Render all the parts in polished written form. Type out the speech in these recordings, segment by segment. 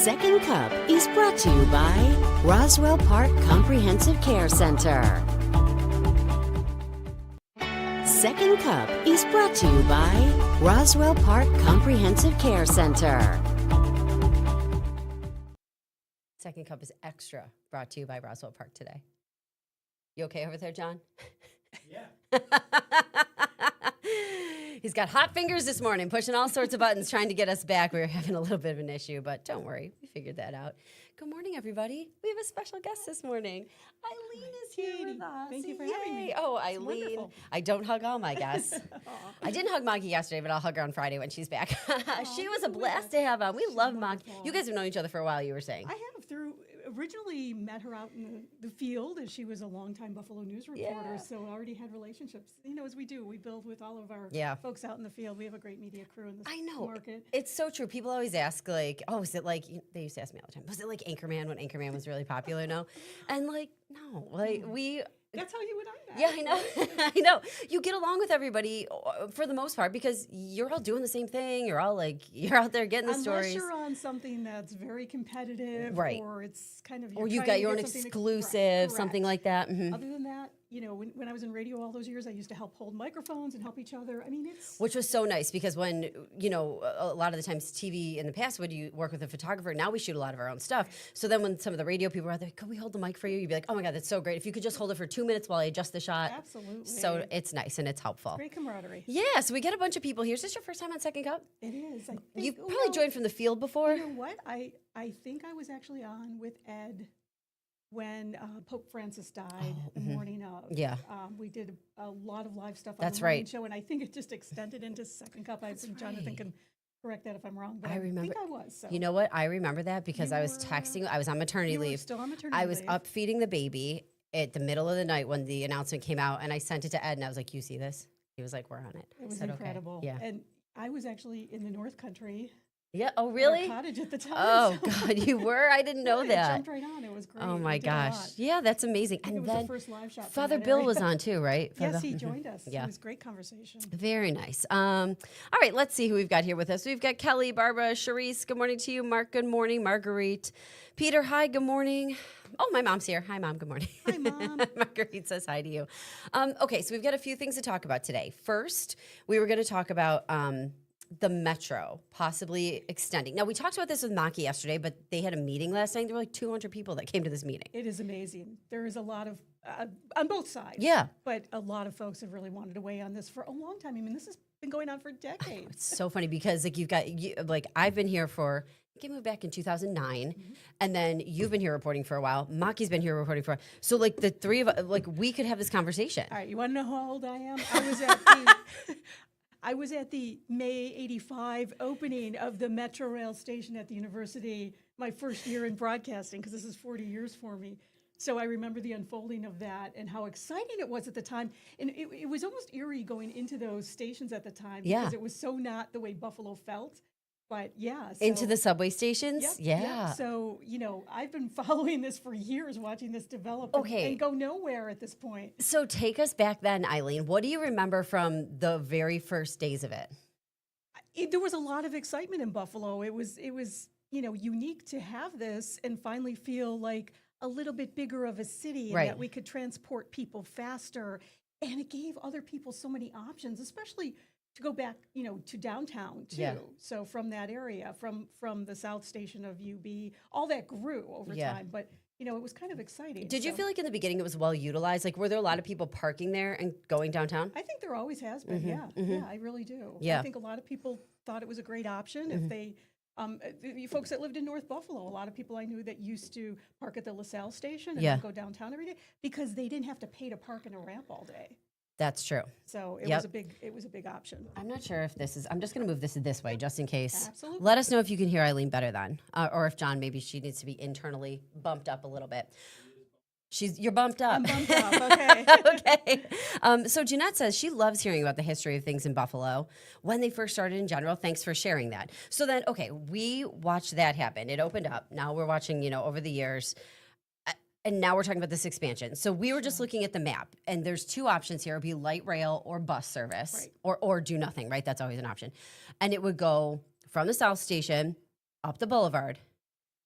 Second Cup is brought to you by Roswell Park Comprehensive Care Center. Second Cup is brought to you by Roswell Park Comprehensive Care Center. Second Cup is extra brought to you by Roswell Park today. You okay over there, John? Yeah. He's got hot fingers this morning, pushing all sorts of buttons, trying to get us back. We were having a little bit of an issue, but don't worry. We figured that out. Good morning, everybody. We have a special guest this morning. Eileen is here with us. Thank you for having me. Oh, It's Eileen. wonderful. I don't hug all my guests. I didn't hug Maggie yesterday, but I'll hug her on Friday when she's back. She was a blast to have on. We love Maggie. wonderful. You guys have known each other for a while, you were saying. I have originally met her out in the field, and she was a longtime Buffalo News reporter, Yeah. so I already had relationships. You know, as we do, we build with all of our Yeah. folks out in the field. We have a great media crew in this I know. market. It's so true. People always ask, like, oh, is it like, they used to ask me all the time, was it like Anchorman when Anchorman was really popular? No. And like, no, like That's how you and I met. yeah, I know. I know. You get along with everybody for the most part because you're all doing the same thing. You're all like, you're out there getting the Unless stories. you're on something that's very competitive, Right. or it's kind of Or you've you've got your own exclusive, something like that. Mhm. Other than that, you know, when I was in radio all those years, I used to help hold microphones and help each other. I mean, it's Which was so nice because when, you know, a lot of the times TV in the past, would you work with a photographer? Now we shoot a lot of our own stuff. So then when some of the radio people are out there, could we hold the mic for you? You'd be like, oh my God, that's so great. If you could just hold it for 2 minutes while I adjust the shot. absolutely So it's nice and it's helpful. great camaraderie. Yeah, so we get a bunch of people here. Is this your first time on Second Cup? It is. I think, You've well, probably joined from the field before. You know what? I think I was actually on with Ed when Pope Francis died the morning of. Yeah. We did a lot of live stuff on That's the morning right. show, and I think it just extended into Second Cup. I think Jonathan right. can correct that if I'm wrong, but I I remember- think I was. So. You know what? I remember that because You I was were- texting. I was on maternity You were leave. still on maternity I was leave. up feeding the baby at the middle of the night when the announcement came out, and I sent it to Ed, and I was like, "You see this?" He was like, "We're on it." I It was said, "Okay." incredible. Yeah. And I was actually in the North Country. Yeah. Oh, at our really? cottage at the time. Oh so- God, you were? I didn't know Yeah, I that. jumped right on. It was great. Oh We my did a lot. gosh. Yeah, that's amazing. I think And it was then the first live shot. from Father that Bill area. was on too, right? Yes, Father- he Mhm. joined us. Yeah. It was a great conversation. Very nice. All right, let's see who we've got here with us. We've got Kelly, Barbara, Charisse. Good morning to you. Mark, good morning. Marguerite. Peter, hi, good morning. Oh, my mom's here. Hi, Mom. Good morning. Hi, Mom. Marguerite says hi to you. Okay, so we've got a few things to talk about today. First, we were going to talk about the metro possibly extending. Now, we talked about this with Maki yesterday, but they had a meeting last night. There were like 200 people that came to this meeting. It is amazing. There is a lot of, on both sides. Yeah. But a lot of folks have really wanted to weigh on this for a long time. I mean, this has been going on for decades. It's so funny because like you've got like I've been here for I think I moved back in 2009, and then you've been here reporting for a while. Maki's been here reporting for a while. So like the three of us, like we could have this conversation. All right, you want to know how old I am? I was at the May 85 opening of the Metro Rail station at the university, my first year in broadcasting, because this is 40 years for me. So I remember the unfolding of that and how exciting it was at the time. And it was almost eerie going into those stations at the time Yeah. because it was so not the way Buffalo felt. But yeah. Into so- the subway stations? Yep, Yeah. yep. So, you know, I've been following this for years, watching this develop and, Okay. and go nowhere at this point. So take us back then, Eileen. What do you remember from the very first days of it? There was a lot of excitement in Buffalo. It was, you know, unique to have this and finally feel like a little bit bigger of a city and Right. that we could transport people faster. And it gave other people so many options, especially to go back, you know, to downtown too. Yeah. So from that area, from the South Station of UB, all that grew over Yeah. time. But you know, it was kind of exciting. Did you So feel like in the beginning it was well utilized? Like were there a lot of people parking there and going downtown? I think there always has been. Yeah, I really do. Yeah. I think a lot of people thought it was a great option if they. The folks that lived in North Buffalo, a lot of people I knew that used to park at the LaSalle station and Yeah. then go downtown every day because they didn't have to pay to park in a ramp all day. That's true. So it Yep. was a big option. I'm not sure if this is. I'm just going to move this way, just in case. Absolutely. Let us know if you can hear Eileen better then, or if John maybe she needs to be internally bumped up a little bit. You're bumped up. I'm bumped up. Okay. Okay. So Jeanette says she loves hearing about the history of things in Buffalo when they first started in general. Thanks for sharing that. So then, okay, we watched that happen. It opened up. Now we're watching, you know, over the years. And now we're talking about this expansion. So we were just looking at the map, and there's two options here. It would be light rail or bus service, Right. or do nothing, right? That's always an option. And it would go from the South Station up the boulevard,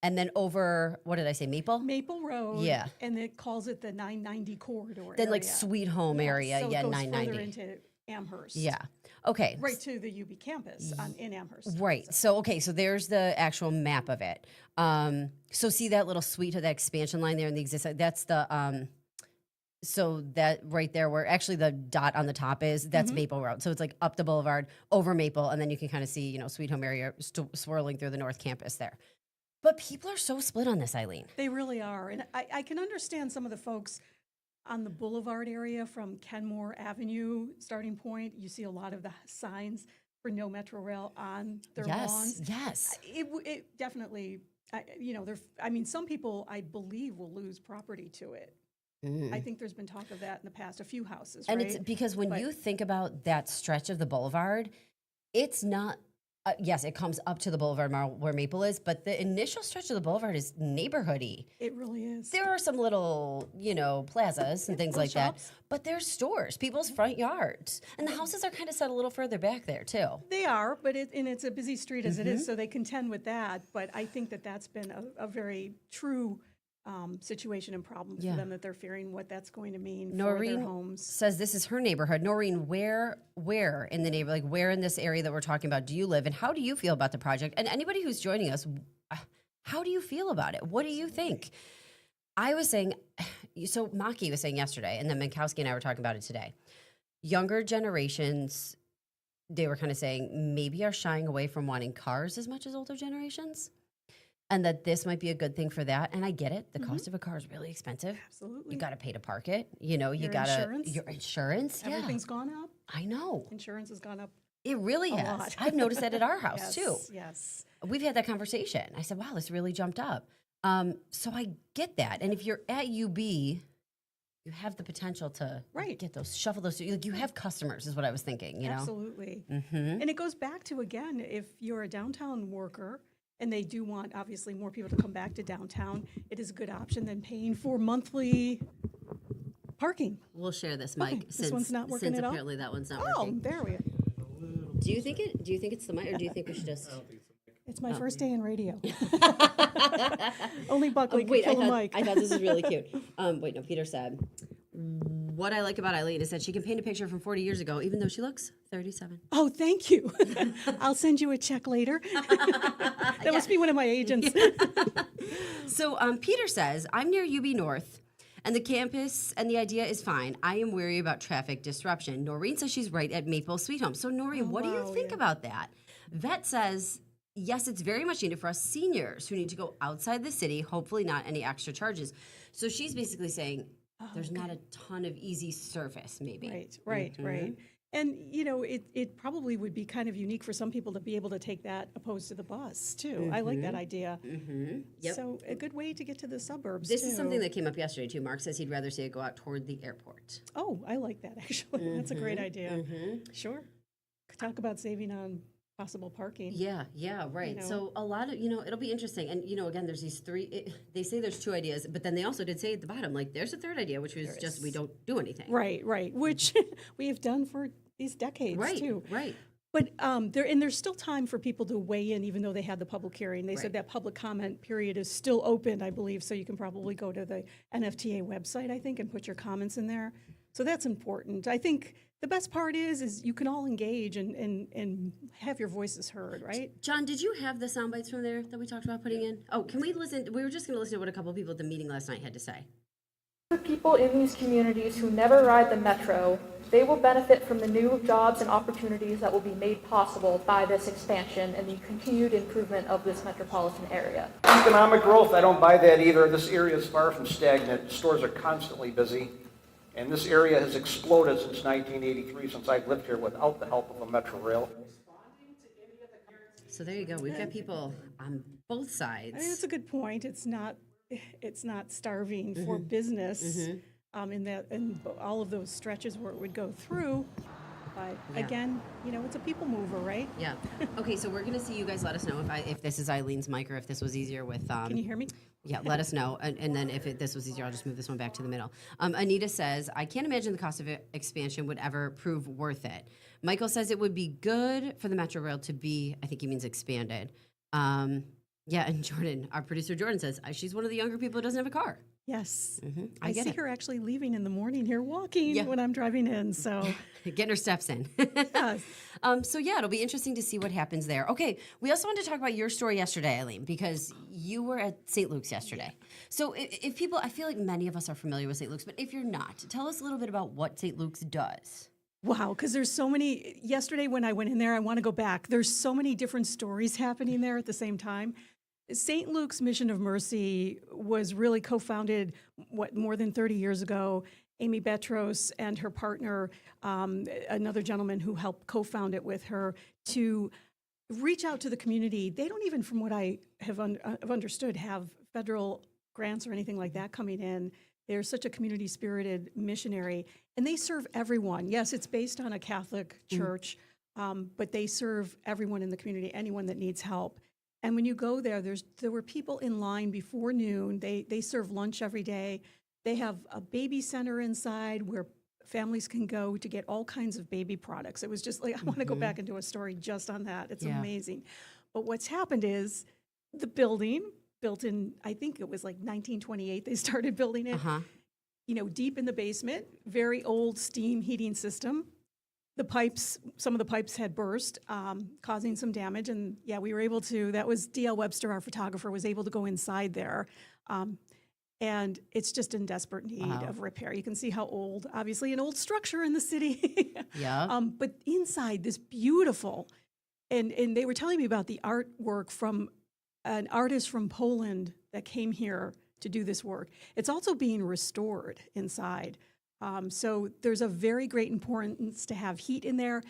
And then over, what did I say, Maple? Maple Road. Yeah. And it calls it the 990 corridor Then like area. Sweet Home area, So yeah, it goes 990. further into Amherst. Yeah. Okay. Right to the UB campus in Amherst. Right. So okay. So there's the actual map of it. So see that little suite of that expansion line there in the existing. That's the. So that right there, where actually the dot on the top is, that's Maple Road. So it's like up the boulevard, over Maple, and then you can kind of see, Sweet Home area swirling through the North Campus there. But people are so split on this, Eileen. They really are. And I can understand some of the folks on the boulevard area from Kenmore Avenue starting point. You see a lot of the signs for no Metro Rail on their lawns. Yes. It definitely, some people, I believe, will lose property to it. I think there's been talk of that in the past, a few houses, And right? it's because when you think about that stretch of the boulevard, it's not, yes, it comes up to the boulevard where Maple is, but the initial stretch of the boulevard is neighborhoody. It really is. There are some little, plazas and things little like that, shops. but there's stores, people's front yards. And the houses are kind of set a little further back there, too. They are, but it's a busy street as it is, so they contend with that. But I think that that's been a very true situation and problem for Yeah. them, that they're fearing what that's going to mean for their Noreen homes. says this is her neighborhood. Noreen, where in the neighborhood, like where in this area that we're talking about do you live, and how do you feel about the project? And anybody who's joining us, how do you feel about it? What do you think? I was saying, so Maki was saying yesterday, and then Minkowski and I were talking about it today. Younger generations, they were kind of saying maybe are shying away from wanting cars as much as older generations. And that this might be a good thing for that. And I get it. The cost of a car is really expensive. Absolutely. You got to pay to park it. You Your got to. insurance? Your insurance. Yeah. Everything's gone up. I know. Insurance has gone up. It really A has. lot. I've noticed that at our house Yes, too. yes. We've had that conversation. I said, wow, this really jumped up. So I get that. And if you're at UB, you have the potential to Right. get those, shuffle those. Like you have customers, is what I was thinking, Absolutely. Mm-hmm. And it goes back to, again, if you're a downtown worker and they do want, obviously, more people to come back to downtown, it is a good option than paying for monthly parking. We'll share this, Mike. this one's not working since at all? apparently that one's not Oh, working. there we are. Do you think it's the mic, or do you think we should just? It's my first day in radio. Only Buckley can Wait, kill a mic. I thought this was really cute. Wait, no, Peter said, what I like about Eileen is that she can paint a picture from 40 years ago, even though she looks 37. Oh, thank you. I'll send you a check later. That must be one of my agents. So Peter says, I'm near UB North, and the campus and the idea is fine. I am wary about traffic disruption. Noreen says she's right at Maple Sweet Home. So Noreen, what do you wow, think about that? Vet says, yes, it's very much needed for us seniors who need to go outside the city, hopefully not any extra charges. So she's basically saying there's not a ton of easy surface, maybe. Right. And, it probably would be kind of unique for some people to be able to take that opposed to the bus, too. I like that idea. Yep. So a good way to get to the suburbs, This too. is something that came up yesterday, too. Mark says he'd rather see it go out toward the airport. Oh, I like that, actually. That's a great idea. Sure. Talk about saving on possible parking. Yeah, right. know. So a lot of, it'll be interesting. And, again, there's these three, they say there's two ideas, but then they also did say at the bottom, like, there's a third idea, which was just we don't do anything. Right, which we have done for these decades, too. Right. But there's still time for people to weigh in, even though they had the public hearing. They Right. said that public comment period is still open, I believe, so you can probably go to the NFTA website, I think, and put your comments in there. So that's important. I think the best part is you can all engage and have your voices heard, right? John, did you have the sound bites from there that we talked about putting in? Oh, can we listen? We were just going to listen to what a couple of people at the meeting last night had to say. For people in these communities who never ride the metro, they will benefit from the new jobs and opportunities that will be made possible by this expansion and the continued improvement of this metropolitan area. Economic growth, I don't buy that either. This area is far from stagnant. Stores are constantly busy. And this area has exploded since 1983, since I've lived here without the help of a Metro Rail. So there you go. We've got people on both sides. I mean, that's a good point. It's not starving for business in all of those stretches where it would go through. But again, it's a people mover, right? Yeah. Okay, so we're going to see you guys let us know if this is Eileen's mic or if this was easier with... Can you hear me? Yeah, let us know. And then if this was easier, I'll just move this one back to the middle. Anita says, I can't imagine the cost of expansion would ever prove worth it. Michael says it would be good for the Metro Rail to be, I think he means expanded. Yeah, and Jordan, our producer Jordan says she's one of the younger people who doesn't have a car. Yes. I get see it. her actually leaving in the morning here, walking Yeah. when I'm driving in. So, Getting her steps in. yes. So yeah, it'll be interesting to see what happens there. Okay, we also wanted to talk about your story yesterday, Eileen, because you were at St. Luke's yesterday. So if people, I feel like many of us are familiar with St. Luke's, but if you're not, tell us a little bit about what St. Luke's does. Wow, because there's so many. Yesterday when I went in there, I want to go back. There's so many different stories happening there at the same time. St. Luke's Mission of Mercy was really co-founded, more than 30 years ago. Amy Betros and her partner, another gentleman who helped co-found it with her, to reach out to the community. They don't even, from what I have understood, have federal grants or anything like that coming in. They're such a community-spirited missionary, and they serve everyone. Yes, it's based on a Catholic church, but they serve everyone in the community, anyone that needs help. And when you go there, there were people in line before noon. They serve lunch every day. They have a baby center inside where families can go to get all kinds of baby products. It was just like, I want to go back and do a story just on that. It's amazing. But what's happened is the building, built in, I think it was like 1928, they started building it, deep in the basement, very old steam heating system. The pipes, some of the pipes had burst, causing some damage. And yeah, we were able to, that was D.L. Webster, our photographer, was able to go inside there. And it's just in desperate need of repair. You can see how old, obviously an old structure in the city. But inside, this beautiful, and they were telling me about the artwork from an artist from Poland that came here to do this work. It's also being restored inside. So there's a very great importance to have heat in there.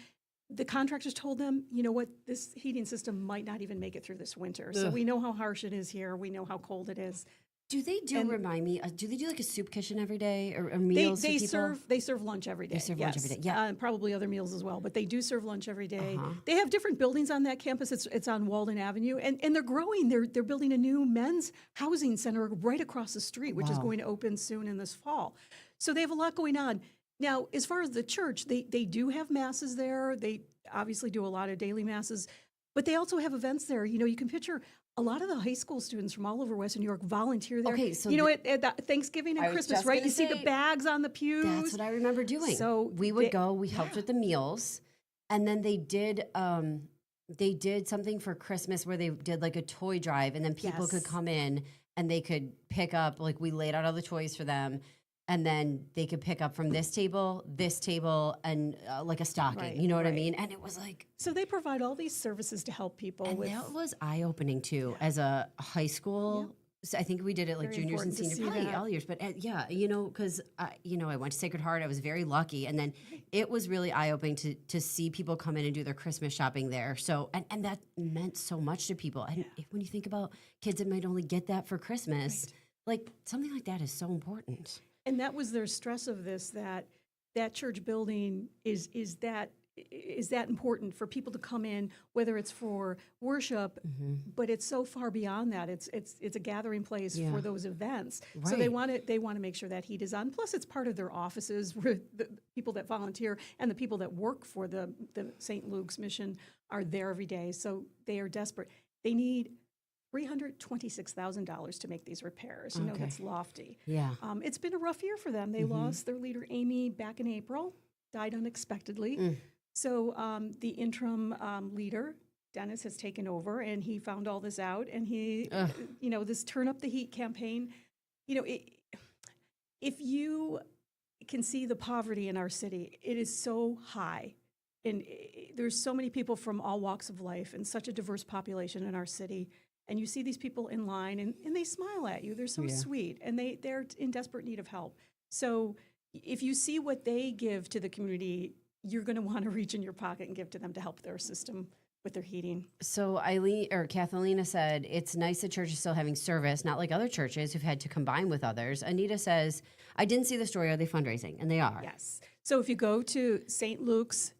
The contractors told them, you know what, this heating system might not even make it through this winter. So we know how harsh it is here. We know how cold it is. Do they remind me, do they do like a soup kitchen every day or meals They for people? they serve lunch every day. They serve lunch every day, yeah. And probably other meals as well, but they do serve lunch every day. They have different buildings on that campus. It's on Walden Avenue, and they're growing. They're building a new men's housing center right across the street, which is going to open soon in this fall. So they have a lot going on. Now, as far as the church, they do have masses there. They obviously do a lot of daily masses, but they also have events there. You can picture a lot of the high school students from all over Western New York volunteer there. Okay, so at Thanksgiving and I was Christmas, just right? gonna You see say, the bags on the pews. That's what I remember doing. So we would go, we helped with the meals, and then they did something for Christmas where they did like a toy drive, and then people could come in and they could pick up, like we laid out all the toys for them, and then they could pick up from this table, and like a stocking. You know what I mean? And it was like, So they provide all these services to help people and with. that was eye opening too, as a high school. So I think we did it like Very juniors and important to seniors, see probably that. all years. But yeah, because I went to Sacred Heart. I was very lucky, and then it was really eye opening to see people come in and do their Christmas shopping there. So and that meant so much to people. And when you think about kids that might only get that for Christmas, like something like that is so important. And that was their stress of this, that church building is that important for people to come in, whether it's for worship, but it's so far beyond that. It's a gathering place for those events. So they want to make sure that heat is on. Plus, it's part of their offices where the people that volunteer and the people that work for the St. Luke's mission are there every day. So they are desperate. They need $326,000 to make these repairs. That's lofty. Yeah. It's been a rough year for them. They lost their leader, Amy, back in April, died unexpectedly. So the interim leader, Dennis, has taken over, and he found all this out. And he, this Turn Up the Heat campaign, if you can see the poverty in our city, it is so high. And there's so many people from all walks of life and such a diverse population in our city. And you see these people in line, and they smile at you. They're so sweet, and they're in desperate need of help. So if you see what they give to the community, you're going to want to reach in your pocket and give to them to help their system with their heating. So Kathalina said, it's nice that church is still having service, not like other churches who've had to combine with others. Anita says, I didn't see the story. Are they fundraising? And they are. Yes. So if you go to St. Luke's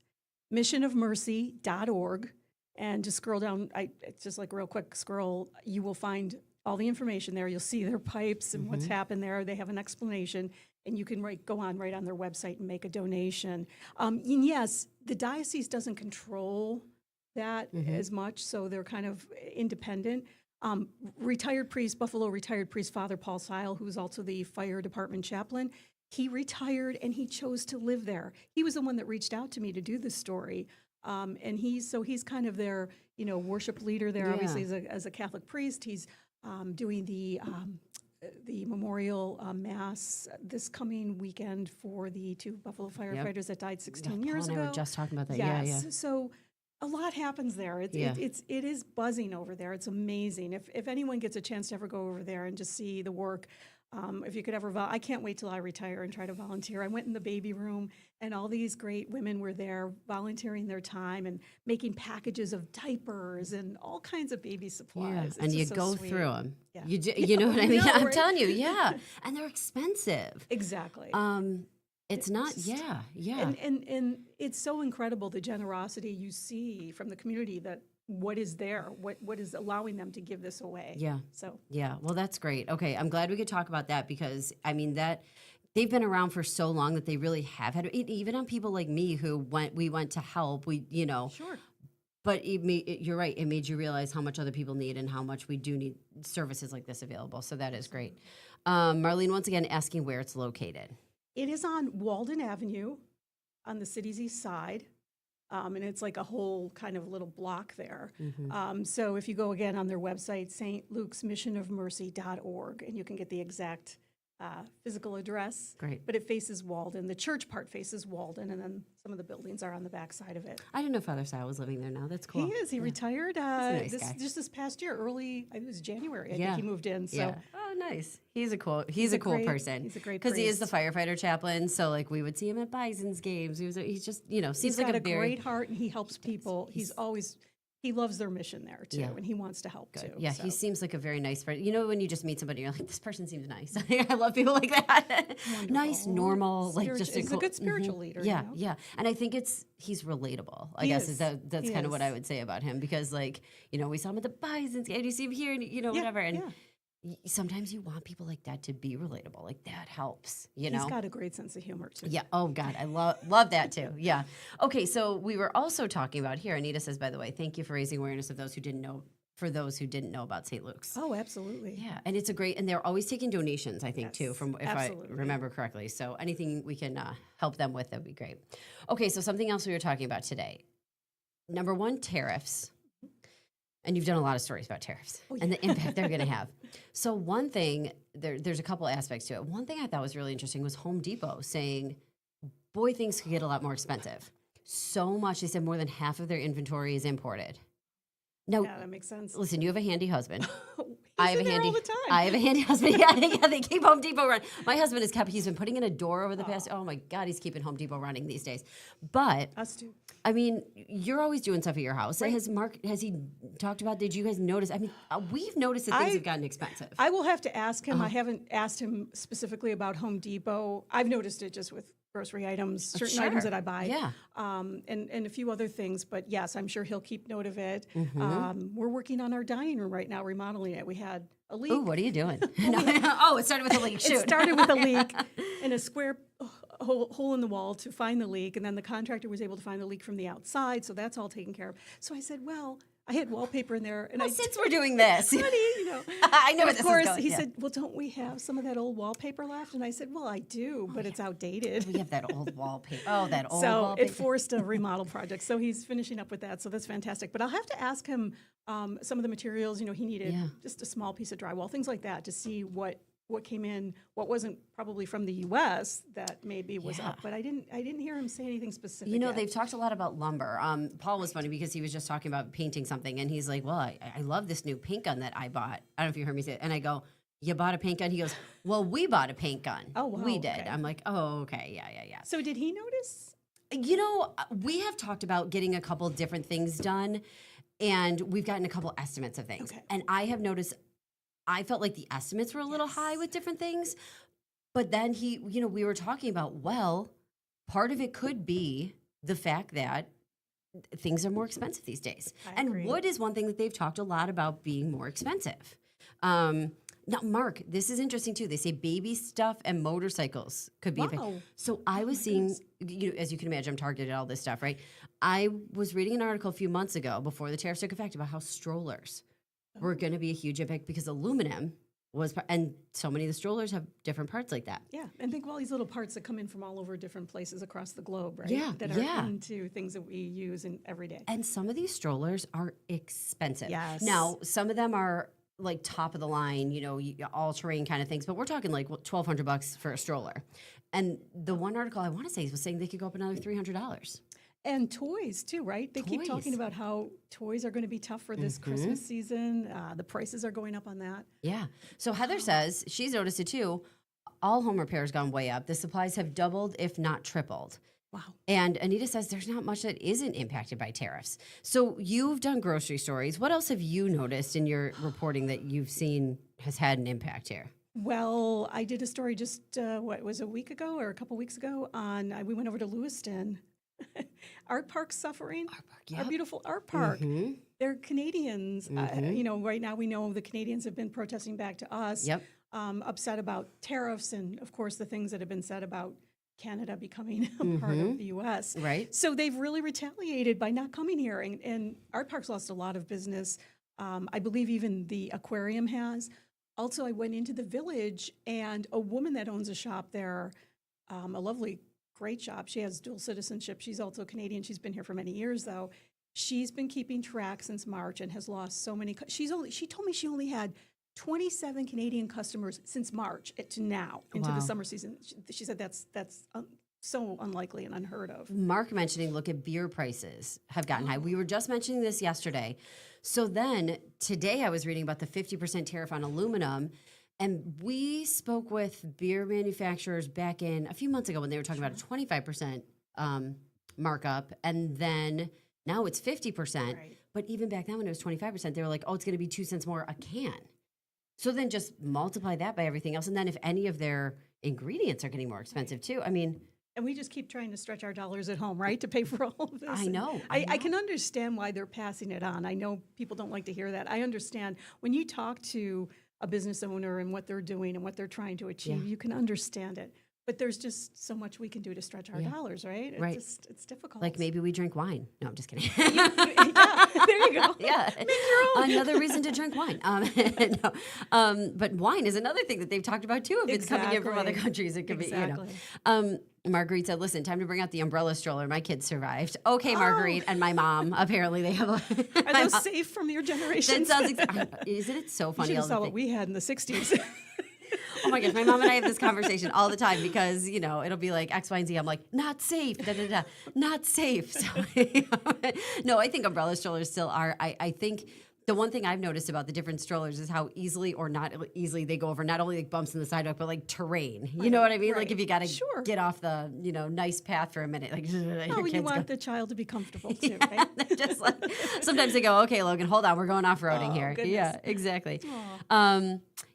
missionofmercy.org, and just scroll down, it's just like real quick scroll, you will find all the information there. You'll see their pipes and what's happened there. They have an explanation, and you can go on right on their website and make a donation. And yes, the diocese doesn't control that as much, so they're kind of independent. Retired priest, Buffalo retired priest Father Paul Sile, who was also the fire department chaplain, he retired and he chose to live there. He was the one that reached out to me to do this story. And he's kind of their, worship leader there, Yeah. obviously as a Catholic priest. He's doing the memorial mass this coming weekend for the 2 Buffalo firefighters that died 16 years Paul and ago. I were just talking about that. Yes. Yeah, yeah. So a lot happens there. It is buzzing over there. It's amazing. If anyone gets a chance to ever go over there and just see the work, if you could ever, I can't wait till I retire and try to volunteer. I went in the baby room and all these great women were there volunteering their time and making packages of diapers and all kinds of baby supplies. Yeah, It's and you just so go sweet. through them. Yeah. You know what I mean? know, I'm right? telling you, yeah. And they're expensive. Exactly. It's not, yeah. And it's so incredible the generosity you see from the community that what is there, what is allowing them to give this away. Yeah. So Yeah, well, that's great. Okay, I'm glad we could talk about that because I mean that they've been around for so long that they really have had even on people like me who we went to help. sure. But you're right. It made you realize how much other people need and how much we do need services like this available. So that is great. Marlene, once again, asking where it's located. It is on Walden Avenue on the city's east side. And it's like a whole kind of little block there. So if you go again on their website, stluke'smissionofmercy.org, and you can get the exact physical address. Great. But it faces Walden. The church part faces Walden, and then some of the buildings are on the back side of it. I didn't know Father Sile was living there now. That's cool. He is. He retired a nice guy. just this past year, I think it was January. I Yeah. think he moved in. So Yeah. Oh, nice. He's a cool a cool great- person. he's a great because he is the priest. firefighter chaplain. So like we would see him at Bison's games. He's just seems he's like got a a very great heart, and he helps people. He loves their mission there too, Yeah. and he wants to help too. Yeah, so. he seems like a very nice person. You know, when you just meet somebody, you're like, this person seems nice. I love people like that. Nice, Wonderful. normal, like just He's a cool, good spiritual leader, you Yeah, know? yeah. And I think he's relatable. I He guess is. that's He kind of what is. I would say about him because, like, we saw him at the Bison's game, you see him here, and whatever. And yeah. sometimes you want people like that to be relatable. Like that helps. He's got a great sense of humor too. Yeah. Oh God, I love that too. Yeah. Okay. So we were also talking about here. Anita says, by the way, thank you for raising awareness of those who didn't know. For those who didn't know about St. Luke's. Oh, absolutely. Yeah, and it's and they're always taking donations. I think too, Yes, from if absolutely. I remember correctly. So anything we can help them with, that'd be great. Okay. So something else we were talking about today. Number one, tariffs. And you've done a lot of stories about tariffs and the impact they're going to have. So one thing, there's a couple aspects to it. One thing I thought was really interesting was Home Depot saying, boy, things could get a lot more expensive. So much, they said more than half of their inventory is imported. Now, Yeah, that makes sense. listen, you have a handy husband. He's in there all the time. I have a handy husband. Yeah, they keep Home Depot running. My husband he's been putting in a door over the past, oh my God, he's keeping Home Depot running these days. But Us too. I mean, you're always doing stuff at your house. Has he talked about, did you guys notice? I mean, we've noticed that things have gotten expensive. I will have to ask him. Uh-huh. I haven't asked him specifically about Home Depot. I've noticed it just with grocery items, certain items Sure. that I buy. Yeah. And a few other things. But yes, I'm sure he'll keep note of it. Mm-hmm. We're working on our dining room right now, remodeling it. We had a leak. Ooh, what are you doing? Oh, it started with a leak. Shoot. It started with a leak in a square hole in the wall to find the leak, and then the contractor was able to find the leak from the outside, so that's all taken care of. So I said, well, I had wallpaper in there, and Well, since we're doing this, honey, I know And where of this course, is going. he yeah. said, well, don't we have some of that old wallpaper left? And I said, well, I do, but it's outdated. We have that old wallpaper. Oh, that old So wallpaper. it forced a remodel project. So he's finishing up with that. So that's fantastic. But I'll have to ask him some of the materials. He needed Yeah. just a small piece of drywall, things like that, to see what came in, what wasn't probably from the U.S. that maybe was Yeah. up. But I didn't hear him say anything specific. You know, yet. they've talked a lot about lumber. Paul was funny because he was just talking about painting something, and he's like, well, I love this new paint gun that I bought. I don't know if you heard me say it. And I go, you bought a paint gun? He goes, well, we bought a paint gun. Oh, wow, We did. okay. I'm like, oh, okay, yeah. So did he notice? We have talked about getting a couple different things done, and we've gotten a couple estimates of things. Okay. And I have noticed, I felt like the estimates were a little high with different things. But then we were talking about, well, part of it could be the fact that things are more expensive these days. I And agree. wood is one thing that they've talked a lot about being more expensive. Now, Mark, this is interesting too. They say baby stuff and motorcycles could be. Wow. So I was seeing, as you can imagine, I'm targeted all this stuff, right? I was reading an article a few months ago before the tariffs took effect about how strollers were going to be a huge impact because aluminum was, and so many of the strollers have different parts like that. Yeah, and think of all these little parts that come in from all over different places across the globe, right? Yeah, That are yeah. into things that we use in every day. And some of these strollers are expensive. Yes. Now, some of them are like top of the line, you know, all terrain kind of things, but we're talking like $1,200 for a stroller. And the one article I want to say was saying they could go up another $300. And toys too, right? They keep talking Toys. about how toys are going to be tough for this Christmas season. The prices are going up on that. Yeah. So Heather says she's noticed it too. All home repairs gone way up. The supplies have doubled, if not tripled. Wow. And Anita says there's not much that isn't impacted by tariffs. So you've done grocery stories. What else have you noticed in your reporting that you've seen has had an impact here? Well, I did a story just, what was it, a week ago or a couple weeks ago on, we went over to Lewiston. Art Park's suffering. Park, Our yep. beautiful Art Park. Mhm. They're Canadians. You know, right now we know the Canadians have been protesting back to us, Yep. upset about tariffs and, of course, the things that have been said about Canada becoming a part of the U.S. Right. So they've really retaliated by not coming here. And Art Park's lost a lot of business. I believe even the aquarium has. Also, I went into the village, and a woman that owns a shop there, a lovely, great shop. She has dual citizenship. She's also Canadian. She's been here for many years, though. She's been keeping track since March and has lost so many. She told me she only had 27 Canadian customers since March to now into Wow. the summer season. She said that's so unlikely and unheard of. Mark mentioning, look at beer prices have gotten high. We were just mentioning this yesterday. So then today I was reading about the 50% tariff on aluminum. And we spoke with beer manufacturers back in a few months ago when they were talking about a 25% markup. And then now it's 50%. Right. But even back then when it was 25%, they were like, oh, it's going to be 2 cents more a can. So then just multiply that by everything else. And then if any of their ingredients are getting more expensive too, I mean, And we just keep trying to stretch our dollars at home, right, to pay for all of this. I And know, I can understand why they're passing it on. I know people don't like to hear that. I understand when you talk to a business owner and what they're doing and what they're trying to achieve, you can understand it. But there's just so much we can do to stretch our dollars, right? Right. It's difficult. like maybe we drink wine. No, I'm just kidding. yeah, there you go. Yeah, another reason to drink wine. No. But wine is another thing that they've talked about too. If it's coming in from other Exactly. countries, it could be, Exactly. Marguerite said, listen, time to bring out the umbrella stroller. My kids survived. Okay, Marguerite and my mom, apparently they have Are my those mom- safe from your That generation? sounds, isn't it so You funny? should have all saw the what things- we had in the 60s. Oh my gosh, my mom and I have this conversation all the time because, you know, it'll be like X, Y, and Z. I'm like, not safe, da, da, da, not safe. So, no, I think umbrella strollers still are. I think the one thing I've noticed about the different strollers is how easily or not easily they go over not only like bumps in the sidewalk, but like terrain. You know what I mean? Like right. if you got to Sure. get off the, you know, nice path for a minute. Like, your Oh, you kids want go. the child to be comfortable too, right? They're just like, sometimes they go, okay, Logan, hold on, we're going off-roading Oh, here. goodness. Yeah, exactly.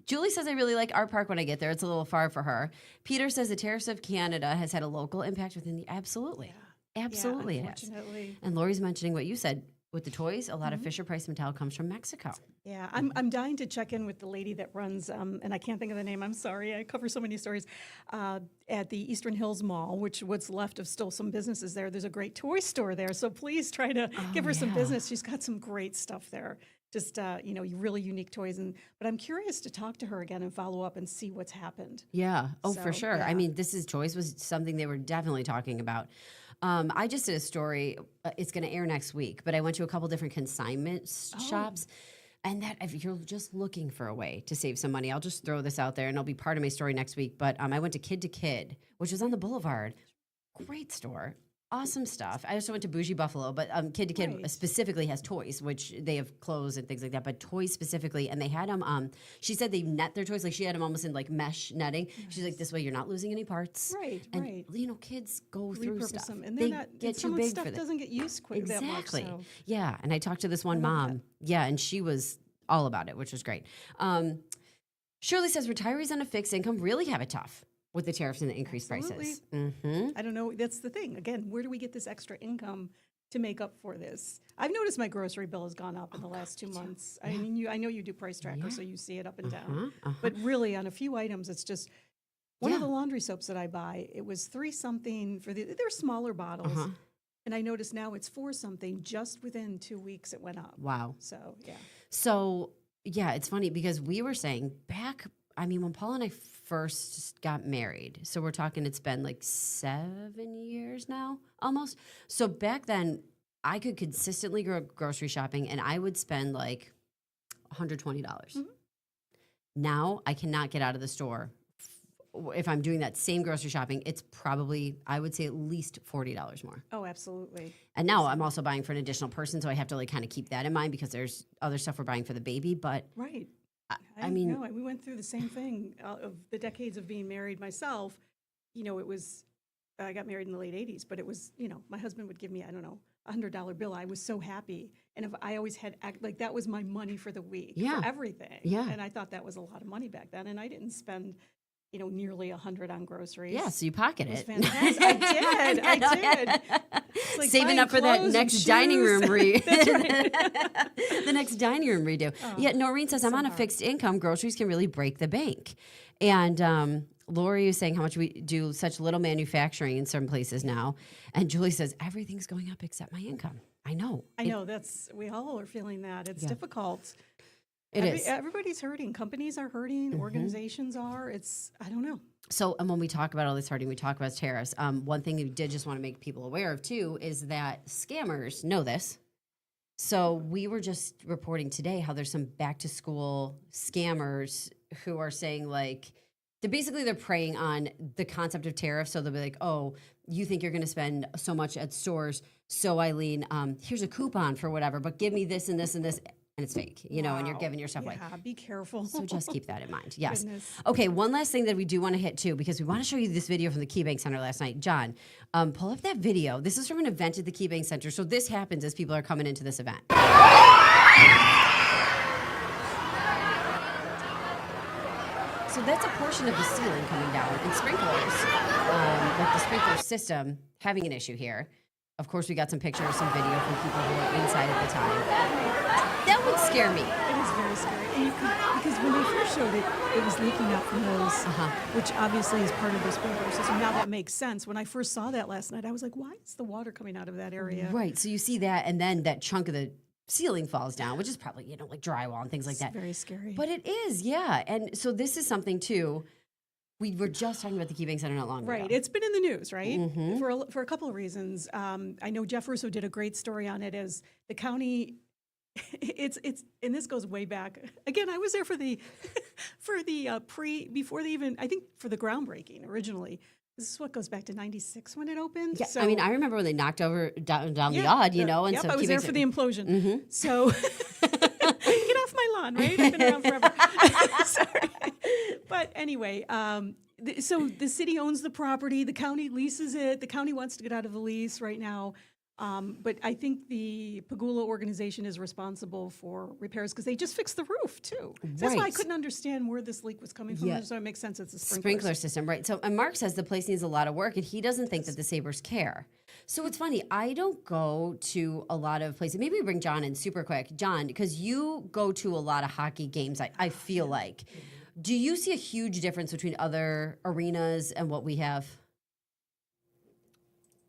Julie says, I really like Art Park when I get there. It's a little far for her. Peter says the tariffs of Canada has had a local impact within the, absolutely. Absolutely yeah, it has. unfortunately. And Lori's mentioning what you said with the toys. A lot of Fisher Price Mattel comes from Mexico. Yeah, I'm dying to check in with the lady that runs, and I can't think of the name. I'm sorry, I cover so many stories. At the Eastern Hills Mall, which what's left of still some businesses there. There's a great toy store there, so please try to give her some yeah. business. She's got some great stuff there. Just you know, really unique toys. But I'm curious to talk to her again and follow up and see what's happened. Yeah. Oh, for So, sure. I yeah. mean, this is toys was something they were definitely talking about. I just did a story. It's going to air next week, but I went to a couple different consignment shops. And that if you're just looking for a way to save some money, I'll just throw this out there and it'll be part of my story next week. But I went to Kid, which was on the Boulevard. Great store. Awesome stuff. I also went to Bougie Buffalo, but Kid Right. specifically has toys, which they have clothes and things like that, but toys specifically. And they had them, she said they net their toys, like she had them almost in like mesh netting. She's like, this way you're not losing any parts. Right, And, right. you know, kids go through Repurpose stuff. them, and they they're not. get and too some big stuff for that. doesn't get used quick that much. Exactly. So. Yeah. And I talked to this one mom. Yeah. And she was all about it, which was great. Shirley says retirees on a fixed income really have it tough with the tariffs and the increased prices. Mm-hmm. I don't know. That's the thing. Again, where do we get this extra income to make up for this? I've noticed my grocery bill has gone up in the last 2 months. I mean, I know you do price tracker, so you see it up and down. But really, on a few items, it's just one of Yeah. the laundry soaps that I buy. It was 3 something for they're smaller bottles, and I noticed now it's 4 something. Just within 2 weeks, it went up. Wow. So yeah. So Yeah, it's funny because we were saying back, I mean, when Paul and I first got married, so we're talking it's been like 7 years now, almost. So back then, I could consistently go grocery shopping and I would spend like $120. Now I cannot get out of the store. If I'm doing that same grocery shopping, it's probably, I would say, at least $40 more. Oh, absolutely. And now I'm also buying for an additional person, so I have to like kind of keep that in mind because there's other stuff we're buying for the baby. But Right. I mean, know. We went through the same thing of the decades of being married myself. You know, it was, I got married in the late 80s, but it was, you know, my husband would give me, I don't know, $100 bill. I was so happy. And if I always had, like, that was my money for the week, Yeah. for everything. Yeah. And I thought that was a lot of money back then. And I didn't spend, you know, nearly 100 on groceries. yeah, so you pocket It was it. fantastic. I did. It's like Saving buying up for that clothes and next dining room shoes. That's right. the next dining room redo. Yeah, Noreen says, I'm on a fixed income. Groceries can really break the bank. And Lori is saying how much we do such little manufacturing in certain places now. And Julie says, everything's going up except my income. I know. I know that's, we all are feeling that. It's difficult. It is. Everybody's hurting. Companies are hurting. Organizations are. It's, I don't know. So, and when we talk about all this hurting, we talk about tariffs. One thing we did just want to make people aware of too is that scammers know this. So we were just reporting today how there's some back to school scammers who are saying like, they're preying on the concept of tariffs. So they'll be like, oh, you think you're going to spend so much at stores. So Eileen, here's a coupon for whatever, but give me this and this and this. And it's fake, you know, and you're Wow. giving your stuff away. Yeah, be careful. So just keep that in mind. Yes. Goodness. Okay, one last thing that we do want to hit too, because we want to show you this video from the KeyBank Center last night. John, pull up that video. This is from an event at the KeyBank Center. So this happens as people are coming into this event. So that's a portion of the ceiling coming down, and sprinklers, like the sprinkler system, having an issue here. Of course, we got some pictures, some video from people who were inside at the time. That would scare me. It is very scary. And you could, because when they first showed it, it was leaking out from those, which obviously is part of the sprinkler system. Now that makes sense. When I first saw that last night, I was like, why is the water coming out of that area? Right. So you see that, and then that chunk of the ceiling falls down, which is probably, you know, like drywall and things like that. Very scary. But it is, yeah. And so this is something too. We were just talking about the KeyBank Center not long ago. Right. It's been in the news, right? For a couple of reasons. I know Jeff Russo did a great story on it as the county. It's and this goes way back. Again, I was there for the before they even, I think, for the groundbreaking originally. This is what goes back to '96 when it opened. Yeah, So, I mean, I remember when they knocked over down the odd, you know, and yep, so I was there KeyBank for the implosion. So get off my lawn, right? I've been around forever. Sorry. But anyway, so the city owns the property. The county leases it. The county wants to get out of the lease right now. But I think the Pagula organization is responsible for repairs because they just fixed the roof too. So that's why I Right. couldn't understand where this leak was coming from. Yeah. So it makes sense. It's a sprinkler system, right? So, and Mark says the place needs a lot of work, and he doesn't think that the Sabres care. So it's funny. I don't go to a lot of places. Maybe we bring John in super quick, John, because you go to a lot of hockey games. I feel like. Do you see a huge difference between other arenas and what we have?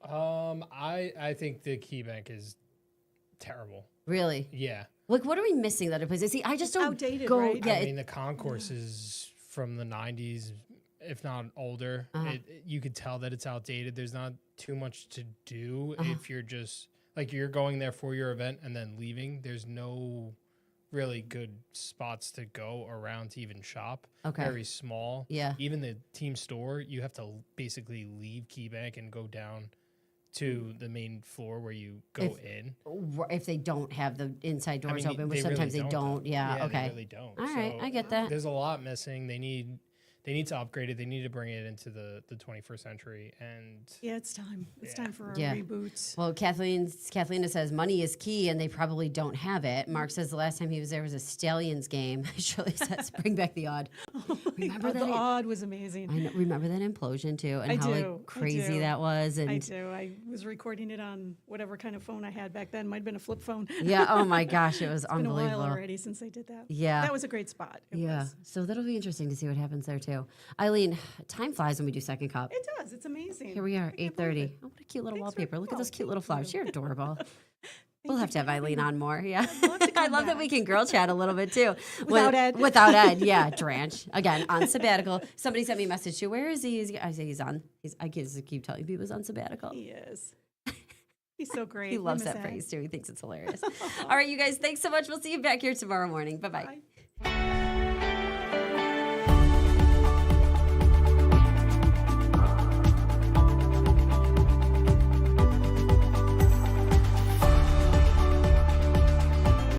I think the KeyBank is terrible. Really? Yeah. Like, what are we missing that other places? See, I just don't outdated, go. right? Yeah, I mean, the concourse is from the 90s, if not older. You could tell that it's outdated. There's not too much to do if you're just, like, you're going there for your event and then leaving. There's no really good spots to go around to even shop. Okay. Very small. Yeah. Even the team store, you have to basically leave KeyBank and go down to the main floor where you go in. if they don't have the inside doors I mean, open, which they sometimes really they don't. though. Yeah, okay. They really don't. All right, I get that. There's a lot missing. They need to upgrade it. They need to bring it into the 21st century. And Yeah, it's time. It's time for a Yeah. reboot. Well, Kathlena says money is key, and they probably don't have it. Mark says the last time he was there was a Stallions game. Shirley says bring back the odd. Remember the that? odd was amazing. I know, remember that implosion too, and I how do, I like crazy do. that was. And I do. I was recording it on whatever kind of phone I had back then. Might have been a flip phone. yeah, oh my gosh, it was Been a unbelievable. while already since they did that. Yeah. That was a great spot. It Yeah, was. so that'll be interesting to see what happens there too. Eileen, time flies when we do Second Cup. It does. It's amazing. Here we are, I can't believe 8:30. it. Oh, what a cute little Thanks for- wallpaper. Look at oh, those cute thank little flowers. you. You're adorable. We'll have to have Eileen on more. Yeah. love to I come love that back. we can girl chat a little bit too. Without Ed. Without Ed. Yeah. Dranch. Again, on sabbatical. Somebody sent me a message too. Where is he? I say he's on. I keep telling people he's on sabbatical. He is. He's so great. He We loves miss that Ed. phrase too. He thinks it's hilarious. All right, you guys, thanks so much. We'll see you back here tomorrow morning. Bye-bye. Bye.